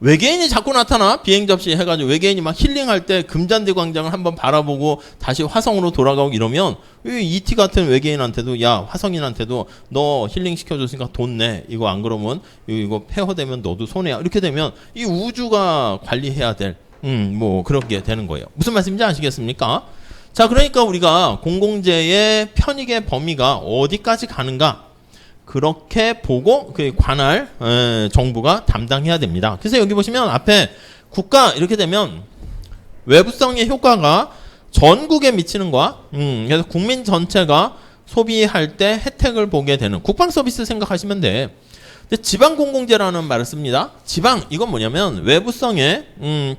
외계인이 자꾸 나타나 비행 접시 해가지고 외계인이 막 힐링할 때 금잔디 광장을 한번 바라보고 다시 화성으로 돌아가고 이러면 ET 같은 외계인한테도 야 화성인한테도 너 힐링 시켜줬으니까 돈 내. 이거 안 그러면 이거 폐허되면 너도 손해야. 이렇게 되면 이 우주가 관리해야 될 뭐 그렇게 되는 거예요. 무슨 말씀인지 아시겠습니까? 자 그러니까 우리가 공공재의 편익의 범위가 어디까지 가는가? 그렇게 보고 그 관할 정부가 담당해야 됩니다. 그래서 여기 보시면 앞에 국가 이렇게 되면 외부성의 효과가 전국에 미치는 거야. 그래서 국민 전체가 소비할 때 혜택을 보게 되는 국방 서비스 생각하시면 돼. 근데 지방 공공재라는 말을 씁니다. 지방 이건 뭐냐면 외부성에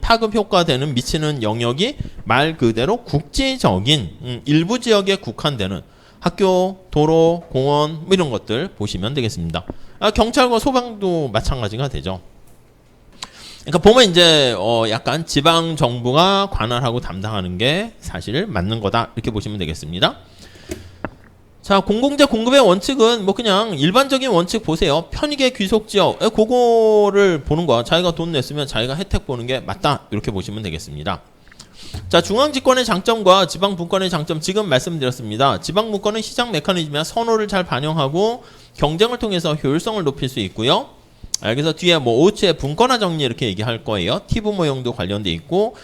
파급 효과되는 미치는 영역이 말 그대로 국지적인 일부 지역에 국한되는 학교, 도로, 공원 뭐 이런 것들 보시면 되겠습니다. 경찰과 소방도 마찬가지가 되죠. 그러니까 보면 이제 약간 지방 정부가 관할하고 담당하는 게 사실 맞는 거다 이렇게 보시면 되겠습니다. 자, 공공재 공급의 원칙은 뭐 그냥 일반적인 원칙 보세요. 편익의 귀속지역 그거를 보는 거야. 자기가 돈 냈으면 자기가 혜택 보는 게 맞다 이렇게 보시면 되겠습니다. 자, 중앙집권의 장점과 지방분권의 장점 지금 말씀드렸습니다. 지방분권은 시장 메커니즘이나 선호를 잘 반영하고 경쟁을 통해서 효율성을 높일 수 있고요. 그래서 뒤에 뭐 오후의 분권화 정리 이렇게 얘기할 거예요. 티브 모형도 관련돼 있고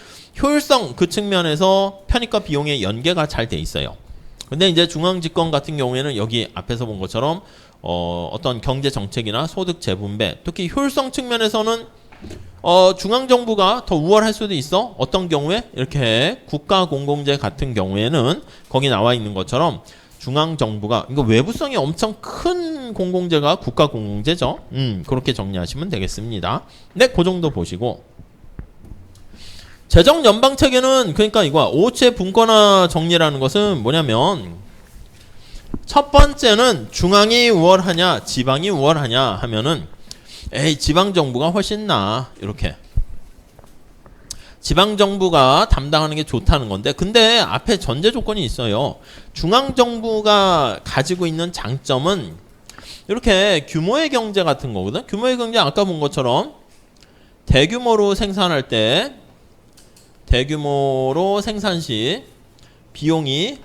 효율성 그 측면에서 편익과 비용의 연계가 잘 돼 있어요. 근데 이제 중앙집권 같은 경우에는 여기 앞에서 본 것처럼 어떤 경제 정책이나 소득 재분배, 특히 효율성 측면에서는 중앙정부가 더 우월할 수도 있어. 어떤 경우에 이렇게 국가공공재 같은 경우에는 거기 나와 있는 것처럼 중앙정부가 이거 외부성이 엄청 큰 공공재가 국가공공재죠. 그렇게 정리하시면 되겠습니다. 네, 그 정도 보시고. 재정연방체계는 그러니까 이거야. 오체 분권화 정리라는 것은 뭐냐면 첫 번째는 중앙이 우월하냐 지방이 우월하냐 하면은 지방정부가 훨씬 나아 이렇게 지방정부가 담당하는 게 좋다는 건데 근데 앞에 전제 조건이 있어요. 중앙정부가 가지고 있는 장점은 이렇게 규모의 경제 같은 거거든. 규모의 경제 아까 본 것처럼 대규모로 생산할 때 대규모로 생산 시 비용이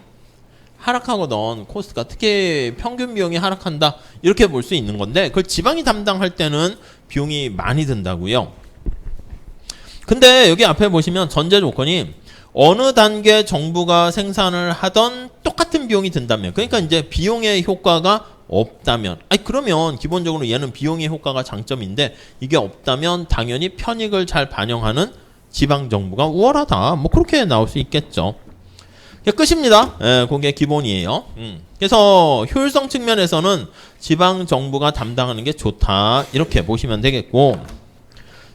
하락하거든. 코스트가 특히 평균 비용이 하락한다 이렇게 볼 수 있는 건데 그걸 지방이 담당할 때는 비용이 많이 든다고요. 근데 여기 앞에 보시면 전제 조건이 어느 단계 정부가 생산을 하던 똑같은 비용이 든다면 그러니까 이제 비용의 효과가 없다면 그러면 기본적으로 얘는 비용의 효과가 장점인데 이게 없다면 당연히 편익을 잘 반영하는 지방정부가 우월하다. 뭐 그렇게 나올 수 있겠죠. 끝입니다. 그게 기본이에요. 그래서 효율성 측면에서는 지방정부가 담당하는 게 좋다. 이렇게 보시면 되겠고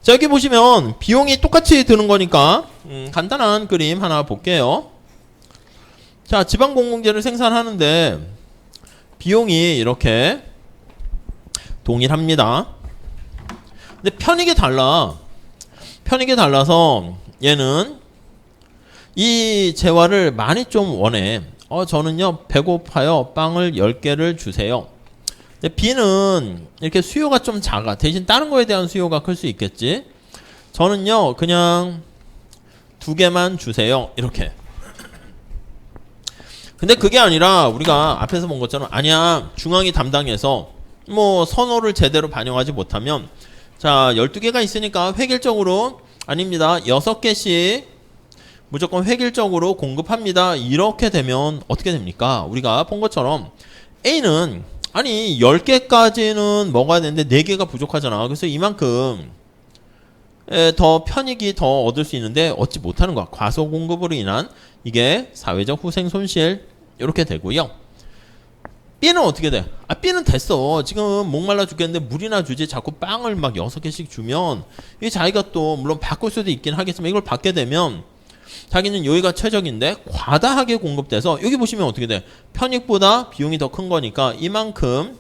자, 여기 보시면 비용이 똑같이 드는 거니까 간단한 그림 하나 볼게요. 자, 지방공공재를 생산하는데 비용이 이렇게 동일합니다. 근데 편익이 달라. 편익이 달라서 얘는 이 재화를 많이 좀 원해. 저는요 배고파요. 빵을 10개를 주세요. 근데 B는 이렇게 수요가 좀 작아. 대신 다른 거에 대한 수요가 클 수 있겠지. 저는요 그냥 2개만 주세요. 이렇게. 근데 그게 아니라 우리가 앞에서 본 것처럼 아니야 중앙이 담당해서 뭐 선호를 제대로 반영하지 못하면 자 12개가 있으니까 획일적으로 아닙니다. 6개씩 무조건 획일적으로 공급합니다. 이렇게 되면 어떻게 됩니까? 우리가 본 것처럼 A는 아니 10개까지는 먹어야 되는데 4개가 부족하잖아. 그래서 이만큼 더 편익이 더 얻을 수 있는데 얻지 못하는 거야. 과소 공급으로 인한 이게 사회적 후생 손실 이렇게 되고요. B는 어떻게 돼? B는 됐어. 지금 목말라 죽겠는데 물이나 주지 자꾸 빵을 막 6개씩 주면 이 자기가 또 물론 바꿀 수도 있긴 하겠지만 이걸 받게 되면 자기는 여기가 최적인데 과다하게 공급돼서 여기 보시면 어떻게 돼? 편익보다 비용이 더 큰 거니까 이만큼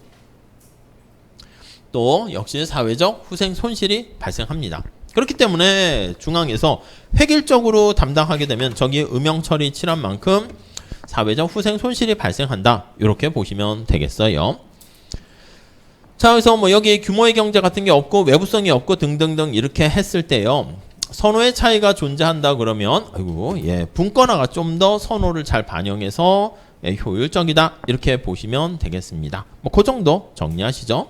또 역시 사회적 후생 손실이 발생합니다. 그렇기 때문에 중앙에서 획일적으로 담당하게 되면 저기 음영 처리 칠한 만큼 사회적 후생 손실이 발생한다. 이렇게 보시면 되겠어요. 자, 그래서 뭐 여기 규모의 경제 같은 게 없고 외부성이 없고 등등등 이렇게 했을 때요. 선호의 차이가 존재한다 그러면 분권화가 좀 더 선호를 잘 반영해서 효율적이다. 이렇게 보시면 되겠습니다. 뭐 그 정도 정리하시죠.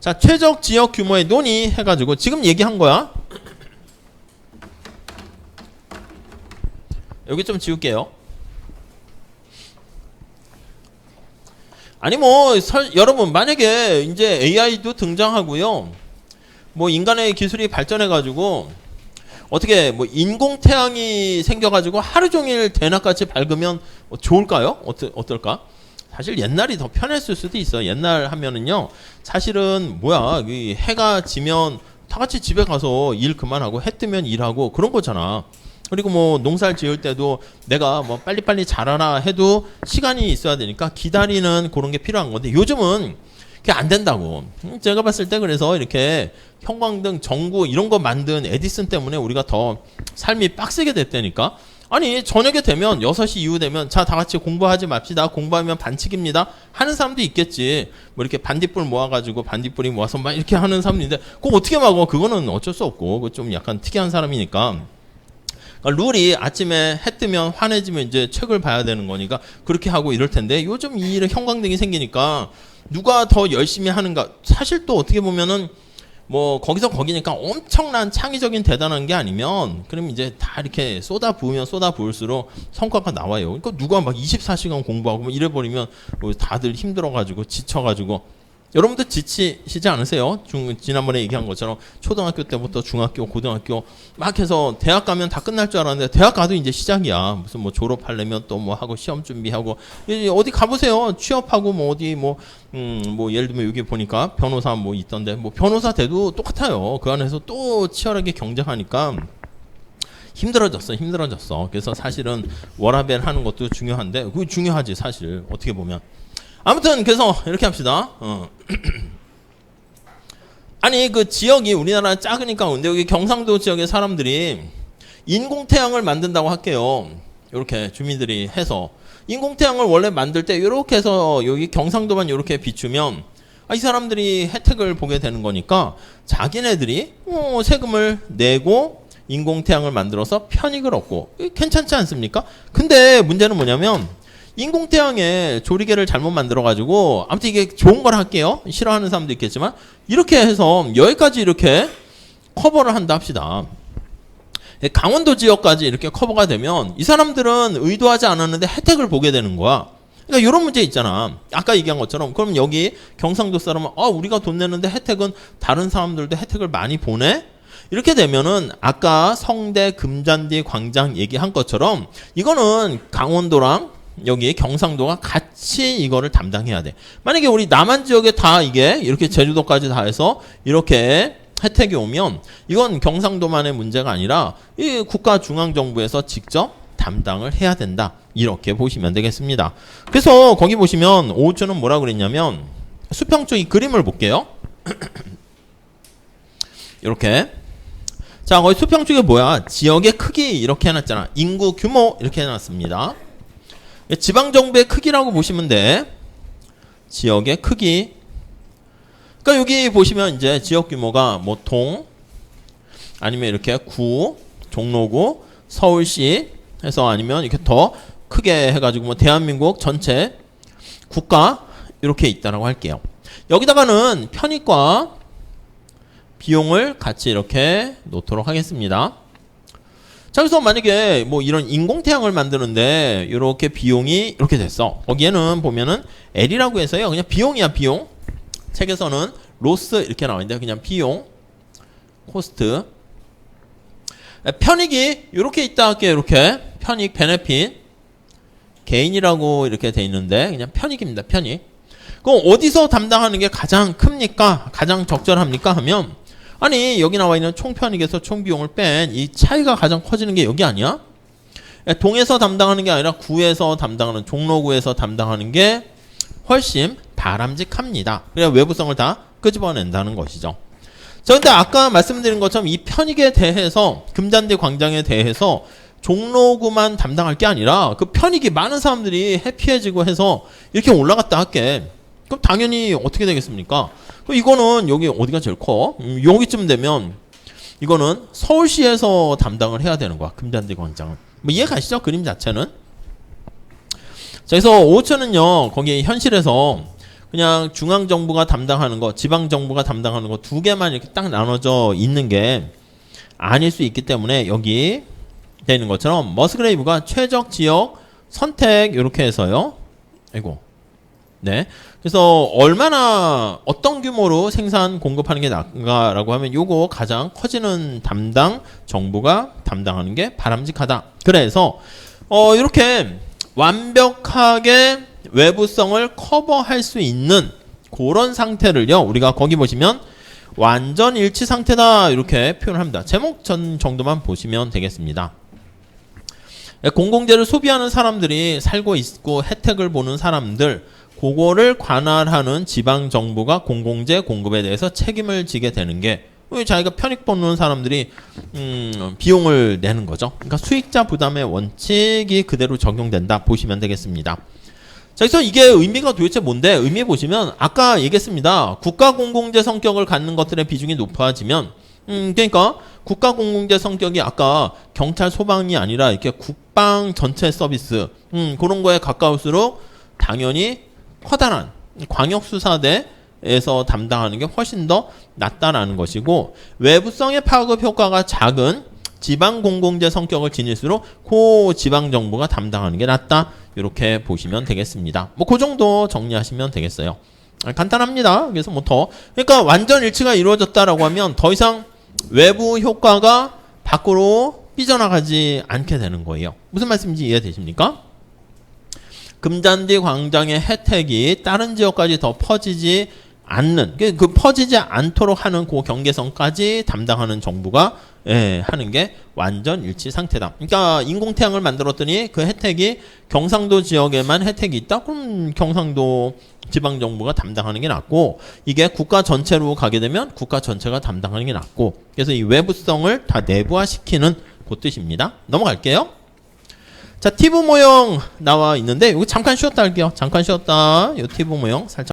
자, 최적 지역 규모의 논의해가지고 지금 얘기한 거야. 여기 좀 지울게요. 아니 뭐 여러분 만약에 이제 AI도 등장하고요. 뭐 인간의 기술이 발전해가지고 어떻게 뭐 인공태양이 생겨가지고 하루 종일 대낮같이 밝으면 좋을까요? 어떨까? 사실 옛날이 더 편했을 수도 있어. 옛날 하면은요, 사실은 뭐야, 이 해가 지면 다 같이 집에 가서 일 그만하고 해 뜨면 일하고 그런 거잖아. 그리고 뭐 농사를 지을 때도 내가 뭐 빨리빨리 자라나 해도 시간이 있어야 되니까 기다리는 그런 게 필요한 건데 요즘은 그게 안 된다고. 제가 봤을 때 그래서 이렇게 형광등, 전구 이런 거 만든 에디슨 때문에 우리가 더 삶이 빡세게 됐다니까. 아니 저녁에 되면 6시 이후 되면 자 다 같이 공부하지 맙시다. 공부하면 반칙입니다. 하는 사람도 있겠지. 뭐 이렇게 반딧불 모아가지고 반딧불이 모아서 막 이렇게 하는 사람인데 그거 어떻게 막어? 그거는 어쩔 수 없고 그거 좀 약간 특이한 사람이니까. 그러니까 룰이 아침에 해 뜨면 환해지면 이제 책을 봐야 되는 거니까 그렇게 하고 이럴 텐데 요즘 이 형광등이 생기니까 누가 더 열심히 하는가? 사실 또 어떻게 보면은 뭐 거기서 거기니까 엄청난 창의적인 대단한 게 아니면 그럼 이제 다 이렇게 쏟아 부으면 쏟아 부을수록 성과가 나와요. 그러니까 누가 막 24시간 공부하고 뭐 이래 버리면 뭐 다들 힘들어 가지고 지쳐 가지고 여러분들 지치시지 않으세요? 지난번에 얘기한 것처럼 초등학교 때부터 중학교, 고등학교 막 해서 대학 가면 다 끝날 줄 알았는데 대학 가도 이제 시작이야. 무슨 뭐 졸업하려면 또 뭐 하고 시험 준비하고 어디 가보세요. 취업하고 뭐 어디 뭐 예를 들면 여기 보니까 변호사 뭐 있던데 뭐 변호사 돼도 똑같아요. 그 안에서 또 치열하게 경쟁하니까 힘들어졌어. 그래서 사실은 워라밸 하는 것도 중요한데 그게 중요하지 사실 어떻게 보면. 아무튼 그래서 이렇게 합시다. 아니 그 지역이 우리나라 작으니까 근데 여기 경상도 지역의 사람들이 인공태양을 만든다고 할게요. 이렇게 주민들이 해서 인공태양을 원래 만들 때 이렇게 해서 여기 경상도만 이렇게 비추면 이 사람들이 혜택을 보게 되는 거니까 자기네들이 세금을 내고 인공태양을 만들어서 편익을 얻고 괜찮지 않습니까? 근데 문제는 뭐냐면 인공태양에 조리개를 잘못 만들어가지고 아무튼 이게 좋은 걸 할게요. 싫어하는 사람도 있겠지만 이렇게 해서 여기까지 이렇게 커버를 한다 합시다. 강원도 지역까지 이렇게 커버가 되면 이 사람들은 의도하지 않았는데 혜택을 보게 되는 거야. 그러니까 이런 문제 있잖아. 아까 얘기한 것처럼 그럼 여기 경상도 사람은 우리가 돈 내는데 혜택은 다른 사람들도 혜택을 많이 보내? 이렇게 되면은 아까 성대, 금잔디, 광장 얘기한 것처럼 이거는 강원도랑 여기 경상도가 같이 이거를 담당해야 돼. 만약에 우리 남한 지역에 다 이게 이렇게 제주도까지 다 해서 이렇게 혜택이 오면 이건 경상도만의 문제가 아니라 이 국가 중앙정부에서 직접 담당을 해야 된다. 이렇게 보시면 되겠습니다. 그래서 거기 보시면 오우츠는 뭐라 그랬냐면 수평적 이 그림을 볼게요. 이렇게 자 거기 수평쪽에 뭐야? 지역의 크기 이렇게 해놨잖아. 인구 규모 이렇게 해놨습니다. 지방정부의 크기라고 보시면 돼. 지역의 크기. 그러니까 여기 보시면 이제 지역 규모가 뭐 동 아니면 이렇게 구, 종로구, 서울시 해서 아니면 이렇게 더 크게 해가지고 뭐 대한민국 전체 국가 이렇게 있다라고 할게요. 여기다가는 편익과 비용을 같이 이렇게 놓도록 하겠습니다. 자, 그래서 만약에 뭐 이런 인공태양을 만드는데 이렇게 비용이 이렇게 됐어. 거기에는 보면은 L이라고 해서요. 그냥 비용이야, 비용. 책에서는 로스 이렇게 나와있는데 그냥 비용, 코스트. 편익이 이렇게 있다 할게요. 이렇게 편익, 베네핏, 개인이라고 이렇게 돼 있는데 그냥 편익입니다. 편익. 그럼 어디서 담당하는 게 가장 큽니까? 가장 적절합니까? 하면 아니 여기 나와 있는 총편익에서 총비용을 뺀 이 차이가 가장 커지는 게 여기 아니야? 동에서 담당하는 게 아니라 구에서 담당하는 종로구에서 담당하는 게 훨씬 바람직합니다. 그래야 외부성을 다 끄집어낸다는 것이죠. 자, 근데 아까 말씀드린 것처럼 이 편익에 대해서 금잔디 광장에 대해서 종로구만 담당할 게 아니라 그 편익이 많은 사람들이 해피해지고 해서 이렇게 올라갔다 할게. 그럼 당연히 어떻게 되겠습니까? 이거는 여기 어디가 제일 커? 여기쯤 되면 이거는 서울시에서 담당을 해야 되는 거야. 금잔디 광장은. 뭐 이해 가시죠? 그림 자체는. 자, 그래서 5천은요. 거기 현실에서 그냥 중앙정부가 담당하는 거, 지방정부가 담당하는 거 두 개만 이렇게 딱 나눠져 있는 게 아닐 수 있기 때문에 여기 되는 것처럼 머스그레이브가 최적 지역 선택 이렇게 해서요. 아이고. 네. 그래서 얼마나 어떤 규모로 생산 공급하는 게 나은가라고 하면 요거 가장 커지는 담당 정부가 담당하는 게 바람직하다. 그래서 이렇게 완벽하게 외부성을 커버할 수 있는 그런 상태를요. 우리가 거기 보시면 완전 일치 상태다 이렇게 표현합니다. 제목 전 정도만 보시면 되겠습니다. 공공재를 소비하는 사람들이 살고 있고 혜택을 보는 사람들 그거를 관할하는 지방정부가 공공재 공급에 대해서 책임을 지게 되는 게 자기가 편익 보는 사람들이 비용을 내는 거죠. 그러니까 수익자 부담의 원칙이 그대로 적용된다 보시면 되겠습니다. 자, 그래서 이게 의미가 도대체 뭔데? 의미 보시면 아까 얘기했습니다. 국가 공공재 성격을 갖는 것들의 비중이 높아지면 그러니까 국가 공공재 성격이 아까 경찰 소방이 아니라 이렇게 국방 전체 서비스 그런 거에 가까울수록 당연히 커다란 광역수사대에서 담당하는 게 훨씬 더 낫다라는 것이고 외부성의 파급 효과가 작은 지방 공공재 성격을 지닐수록 그 지방 정부가 담당하는 게 낫다. 이렇게 보시면 되겠습니다. 뭐 그 정도 정리하시면 되겠어요. 간단합니다. 그래서 뭐 더 그러니까 완전 일치가 이루어졌다라고 하면 더 이상 외부 효과가 밖으로 삐져나가지 않게 되는 거예요. 무슨 말씀인지 이해되십니까? 금잔디 광장의 혜택이 다른 지역까지 더 퍼지지 않는 그 퍼지지 않도록 하는 그 경계선까지 담당하는 정부가 하는 게 완전 일치 상태다. 그러니까 인공태양을 만들었더니 그 혜택이 경상도 지역에만 혜택이 있다? 그럼 경상도 지방정부가 담당하는 게 낫고 이게 국가 전체로 가게 되면 국가 전체가 담당하는 게 낫고 그래서 이 외부성을 다 내부화시키는 그 뜻입니다. 넘어갈게요. 자, 티브 모형 나와 있는데 이거 잠깐 쉬었다 할게요. 잠깐 쉬었다. 이 티브 모형 살짝